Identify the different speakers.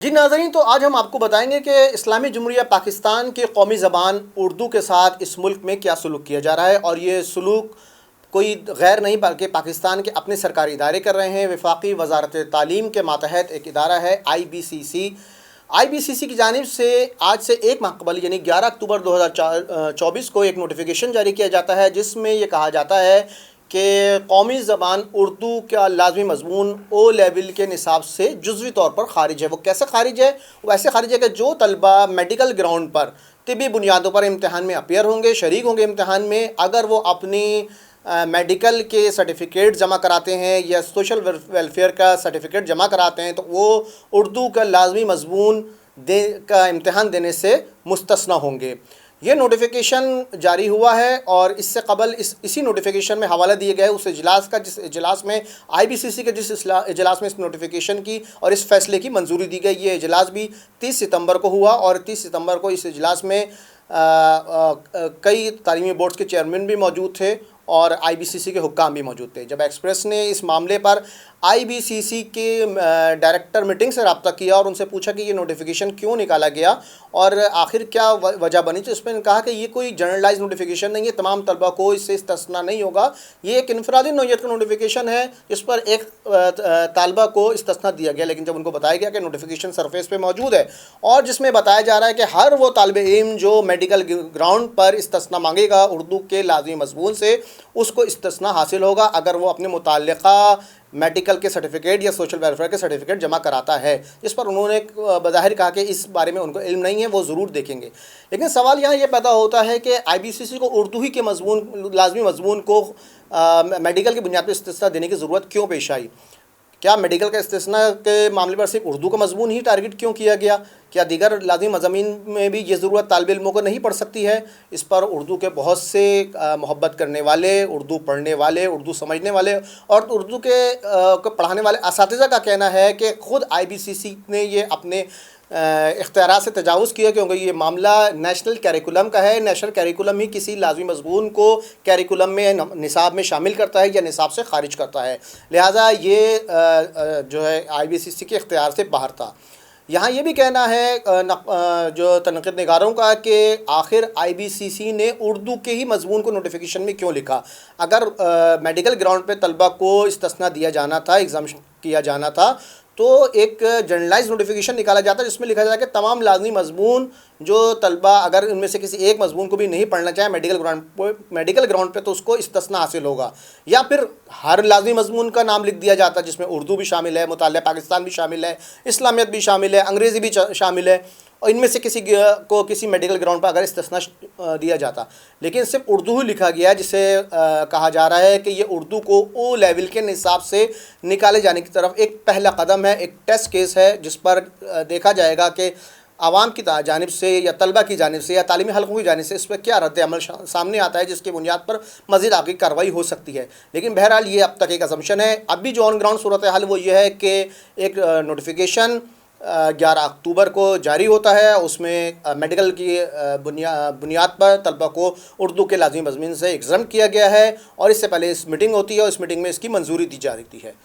Speaker 1: جی ناظرین، تو آج ہم آپ کو بتائیں گے کہ اسلامی جمہوریہ پاکستان کی قومی زبان اردو کے ساتھ اس ملک میں کیا سلوک کیا جا رہا ہے، اور یہ سلوک کوئی غیر نہیں بلکہ پاکستان کے اپنے سرکاری ادارے کر رہے ہیں۔ وفاقی وزارت تعلیم کے ماتحت ایک ادارہ ہے آئی بی سی سی کی جانب سے آج سے ایک ماہ قبل یعنی 11 اکتوبر 2024 کو ایک نوٹیفیکیشن جاری کیا جاتا ہے، جس میں یہ کہا جاتا ہے کہ قومی زبان اردو کا لازمی مضمون او لیول کے نصاب سے جزوی طور پر خارج ہے۔ وہ کیسے خارج ہے؟ وہ ایسے خارج ہے کہ جو طلبہ میڈیکل گراؤنڈ پر طبی بنیادوں پر امتحان میں اپیئر ہوں گے، شریک ہوں گے امتحان میں، اگر وہ اپنی میڈیکل کے سرٹیفکیٹ جمع کراتے ہیں یا سوشل ویلفیئر کا سرٹیفکیٹ جمع کراتے ہیں، تو وہ اردو کا لازمی مضمون کا امتحان دینے سے مستثنی ہوں گے۔ یہ نوٹیفیکیشن جاری ہوا ہے، اور اس سے قبل اسی نوٹیفیکیشن میں حوالہ دیے گئے اس اجلاس کا، جس اجلاس میں آئی بی سی سی کے اجلاس میں اس نوٹیفیکیشن کی اور اس فیصلے کی منظوری دی گئی۔ یہ اجلاس بھی 30 ستمبر کو ہوا، اور 30 ستمبر کو اس اجلاس میں کئی تعلیمی بورڈز کے چیئرمین بھی موجود تھے اور آئی بی سی سی کے حکام بھی موجود تھے۔ جب ایکسپریس نے اس معاملے پر آئی بی سی سی کے ڈائریکٹر میٹنگ سے رابطہ کیا اور ان سے پوچھا کہ یہ نوٹیفیکیشن کیوں نکالا گیا اور آخر کیا وجہ بنی، تو اس میں کہا کہ یہ کوئی جنرلائز نوٹیفیکیشن نہیں ہے، تمام طلبہ کو اس سے استثناء نہیں ہوگا، یہ ایک انفرادی نوعیت کا نوٹیفیکیشن ہے جس پر ایک طالبہ کو استثناء دیا گیا۔ لیکن جب ان کو بتایا گیا کہ نوٹیفیکیشن سرفیس پہ موجود ہے اور جس میں بتایا جا رہا ہے کہ ہر وہ طالب علم جو میڈیکل گراؤنڈ پر استثناء مانگے گا اردو کے لازمی مضمون سے، اس کو استثناء حاصل ہوگا اگر وہ اپنے متعلقہ میڈیکل کے سرٹیفکیٹ یا سوشل ویلفیئر کے سرٹیفکیٹ جمع کراتا ہے، جس پر انہوں نے بظاہر کہا کہ اس بارے میں ان کو علم نہیں ہے، وہ ضرور دیکھیں گے۔ لیکن سوال یہاں یہ پیدا ہوتا ہے کہ آئی بی سی سی کو اردو ہی کے لازمی مضمون کو میڈیکل کی بنیاد پر استثناء دینے کی ضرورت کیوں پیش آئی؟ کیا میڈیکل کا استثناء کے معاملے پر صرف اردو کا مضمون ہی ٹارگٹ کیوں کیا گیا؟ کیا دیگر لازمی مضامین میں بھی یہ ضرورت طالب علموں کو نہیں پڑ سکتی ہے؟ اس پر اردو کے بہت سے محبت کرنے والے، اردو پڑھنے والے، اردو سمجھنے والے اور اردو کے پڑھانے والے اساتذہ کا کہنا ہے کہ خود آئی بی سی سی نے یہ اپنے اختیارات سے تجاوز کیا، کیونکہ یہ معاملہ نیشنل کیریکولم کا ہے۔ نیشنل کیریکولم ہی کسی لازمی مضمون کو کیریکولم میں نصاب میں شامل کرتا ہے یا نصاب سے خارج کرتا ہے، لہٰذا یہ جو ہے آئی بی سی سی کے اختیار سے باہر تھا۔ یہاں یہ بھی کہنا ہے جو تنقید نگاروں کا کہ آخر آئی بی سی سی نے اردو کے ہی مضمون کو نوٹیفیکیشن میں کیوں لکھا؟ اگر میڈیکل گراؤنڈ پہ طلبہ کو استثناء دیا جانا تھا، ایگزامشن کیا جانا تھا، تو ایک جنرلائز نوٹیفیکیشن نکالا جاتا ہے جس میں لکھا جاتا ہے کہ تمام لازمی مضمون جو طلبہ اگر ان میں سے کسی ایک مضمون کو بھی نہیں پڑھنا چاہیں میڈیکل گراؤنڈ پہ، تو اس کو استثناء حاصل ہوگا، یا پھر ہر لازمی مضمون کا نام لکھ دیا جاتا ہے جس میں اردو بھی شامل ہے، مطالعہ پاکستان بھی شامل ہے، اسلامیت بھی شامل ہے، انگریزی بھی شامل ہے، اور ان میں سے کسی کو کسی میڈیکل گراؤنڈ پر اگر استثناء دیا جاتا۔ لیکن صرف اردو ہی لکھا گیا، جسے کہا جا رہا ہے کہ یہ اردو کو او لیول کے نصاب سے نکالے جانے کی طرف ایک پہلا قدم ہے، ایک ٹیسٹ کیس ہے، جس پر دیکھا جائے گا کہ عوام کی جانب سے یا طلبہ کی جانب سے یا تعلیمی حلقوں کی جانب سے اس پر کیا رد عمل سامنے آتا ہے، جس کی بنیاد پر مزید آگے کارروائی ہو سکتی ہے۔ لیکن بہرحال یہ اب تک ایک اسمپشن ہے۔ اب بھی جو آن گراؤنڈ صورتحال وہ یہ ہے کہ ایک نوٹیفیکیشن 11 اکتوبر کو جاری ہوتا ہے، اس میں میڈیکل کی بنیاد پر طلبہ کو اردو کے لازمی مضمون سے ایگزمپٹ کیا گیا ہے، اور اس سے پہلے اس میٹنگ ہوتی ہے اور اس میٹنگ میں اس کی منظوری دی جاتی ہے۔